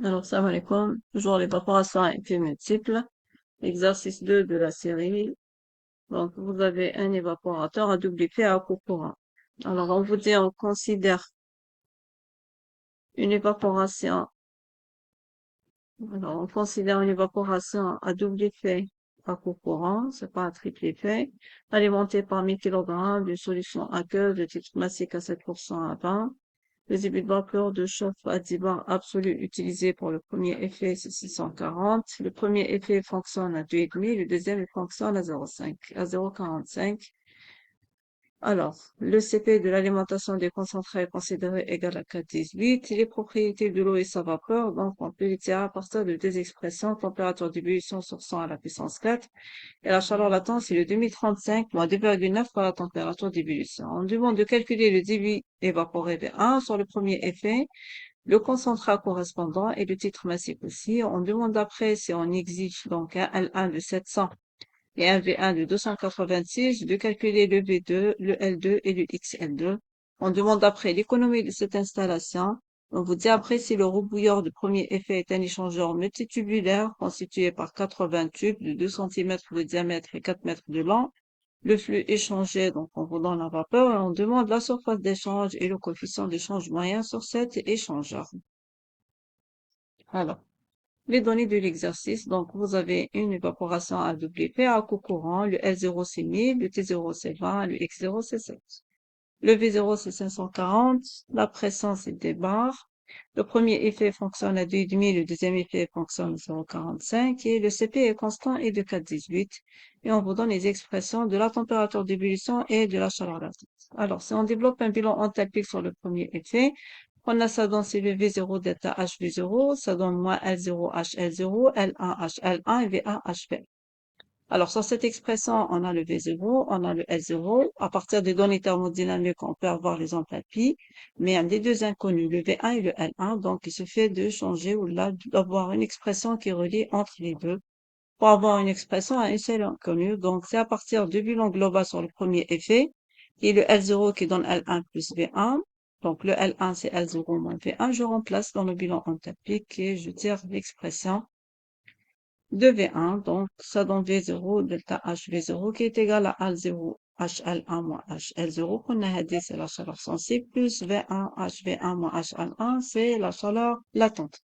Alors, salam alaikum. Toujours l'évaporation à effet multiple. Exercice 2 de la série. Donc, vous avez un évaporateur à double effet à eau courant. Alors, on vous dit, on considère une évaporation. Alors, on considère une évaporation à double effet à eau courant. C'est pas un triple effet. Alimentée par 1000 kg d'une solution aqueuse de type massique à 7% à 20. Le débit de vapeur de chauffe à 10 bars absolu utilisé pour le premier effet, c'est 640. Le premier effet fonctionne à 2,5. Le deuxième, il fonctionne à 0,5, à 0,45. Alors, le CP de l'alimentation déconcentrée est considéré égal à 4,18. Les propriétés de l'eau et sa vapeur, donc on peut les tirer à partir de deux expressions, température d'ébullition sur 100 à la puissance 4. Et la chaleur latente, c'est le 2035 moins 2,9 par la température d'ébullition. On demande de calculer le débit évaporé V1 sur le premier effet, le concentrat correspondant et le titre massif aussi. On demande après si on exige donc un L1 de 700 et un V1 de 286 de calculer le V2, le L2 et le XL2. On demande après l'économie de cette installation. On vous dit après si le rebouilleur de premier effet est un échangeur multitubulaire constitué par 80 tubes de 2 cm de diamètre et 4 mètres de long. Le flux échangé, donc on vous donne la vapeur et on demande la surface d'échange et le coefficient d'échange moyen sur cet échangeur. Alors, les données de l'exercice, donc vous avez une évaporation à double effet à court courant, le L0 c'est 1000, le T0 c'est 20, le X0 c'est 7. Le V0 c'est 540, la pression c'est des bars. Le premier effet fonctionne à 2,5, le deuxième effet fonctionne à 0,45 et le CP est constant et de 4,18. Et on vous donne les expressions de la température d'ébullition et de la chaleur latente. Alors, si on développe un bilan enthalpique sur le premier effet, on a ça dans c'est le V0 delta H V0, ça donne moins L0 H L0, L1 H L1 et V1 H V1. Alors, sur cette expression, on a le V0, on a le L0. À partir des données thermodynamiques, on peut avoir les enthalpies, mais un des deux inconnus, le V1 et le L1, donc il se fait de changer ou là, d'avoir une expression qui relie entre les deux pour avoir une expression à un seul inconnu. Donc, c'est à partir du bilan global sur le premier effet et le L0 qui donne L1 plus V1. Donc, le L1, c'est L0 moins V1. Je remplace dans le bilan enthalpique et je tire l'expression de V1, donc ça donne V0 delta H V0 qui est égal à L0 HL1 moins HL0 qu'on a dit c'est la chaleur sensible plus V1 HV1 moins HL1 c'est la chaleur latente.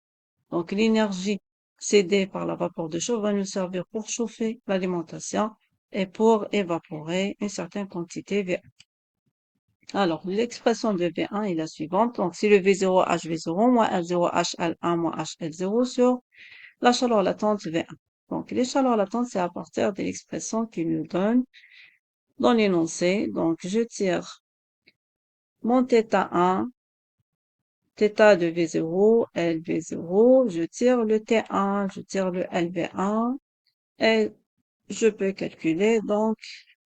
Donc l'énergie cédée par la vapeur de chauffe va nous servir pour chauffer l'alimentation et pour évaporer une certaine quantité V1. Alors l'expression de V1 est la suivante. Donc c'est le V0 HV0 moins L0 HL1 moins HL0 sur la chaleur latente V1. Donc, les chaleurs latentes, c'est à partir de l'expression qu'il nous donne dans l'énoncé. Donc, je tire mon θ1, θ de V0, LV0, je tire le T1, je tire le LV1, et je peux calculer. Donc,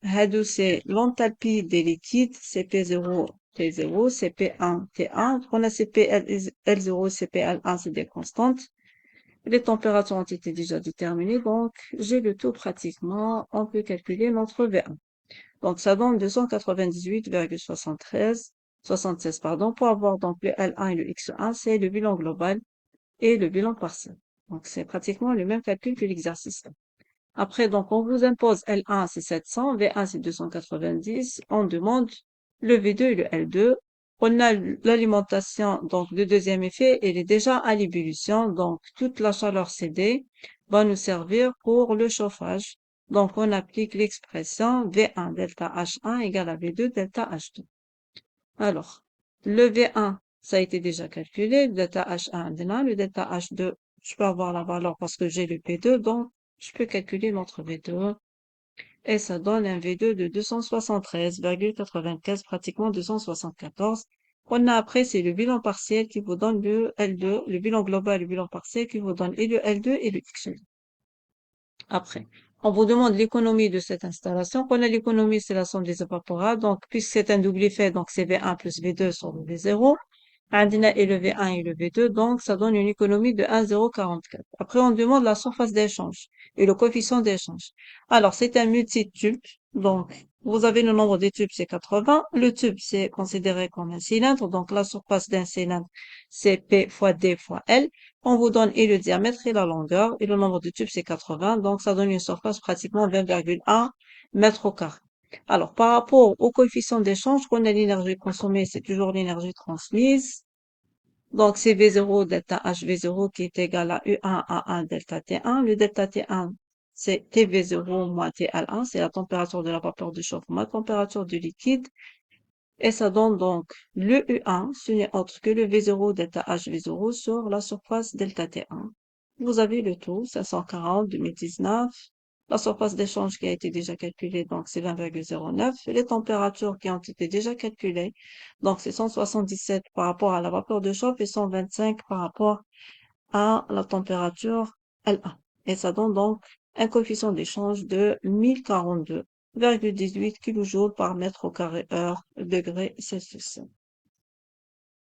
hadou, c'est l'enthalpie des liquides, CP0, T0, CP1, T1. On a CP L0, CP L1, c'est des constantes. Les températures ont été déjà déterminées, donc j'ai le tout pratiquement. On peut calculer notre V1. Donc ça donne 298,76 pardon, pour avoir donc le L1 et le X1, c'est le bilan global et le bilan partiel. Donc c'est pratiquement le même calcul que l'exercice. Après, donc on vous impose L1 c'est 700, V1 c'est 290, on demande le V2 et le L2. On a l'alimentation, donc le deuxième effet, elle est déjà à l'ébullition, donc toute la chaleur cédée va nous servir pour le chauffage. Donc on applique l'expression V1 delta H1 égale à V2 delta H2. Alors, le V1, ça a été déjà calculé, le delta H1 le delta H2, je peux avoir la valeur parce que j'ai le P2, donc je peux calculer notre V2 et ça donne un V2 de 273,95, pratiquement 274. On a après, c'est le bilan partiel qui vous donne le L2, le bilan global, le bilan partiel qui vous donne et le L2 et le X2. Après, on vous demande l'économie de cette installation. Qu'on a l'économie, c'est la somme des évaporables. Donc, puisque c'est un double effet, donc c'est V1 plus V2 sur le V0. Andina est le V1 et le V2, donc ça donne une économie de 1,044. Après, on demande la surface d'échange et le coefficient d'échange. Alors, c'est un multitube, donc Vous avez le nombre des tubes, c'est 80. Le tube, c'est considéré comme un cylindre. Donc, la surface d'un cylindre, c'est P fois D fois L. On vous donne et le diamètre et la longueur. Et le nombre de tubes, c'est 80. Donc, ça donne une surface pratiquement 20,1 mètres au carré. Alors, par rapport au coefficient d'échange, qu'on a l'énergie consommée, c'est toujours l'énergie transmise. Donc, c'est V0 delta HV0 qui est égal à U1 A1 delta T1. Le delta T1, c'est TV0 moins TL1, c'est la température de la vapeur de chauffe moins la température du liquide. Et ça donne donc le U1, ce n'est autre que le V0 delta HV0 sur la surface delta T1. Vous avez le tout, 540, 2019. La surface d'échange qui a été déjà calculée, donc c'est 20,09. Les températures qui ont été déjà calculées, donc c'est 177 par rapport à la vapeur de chauffe et 125 par rapport à la température L1. Et ça donne donc un coefficient d'échange de 1042,18 kJ par mètre au carré heure degré Celsius.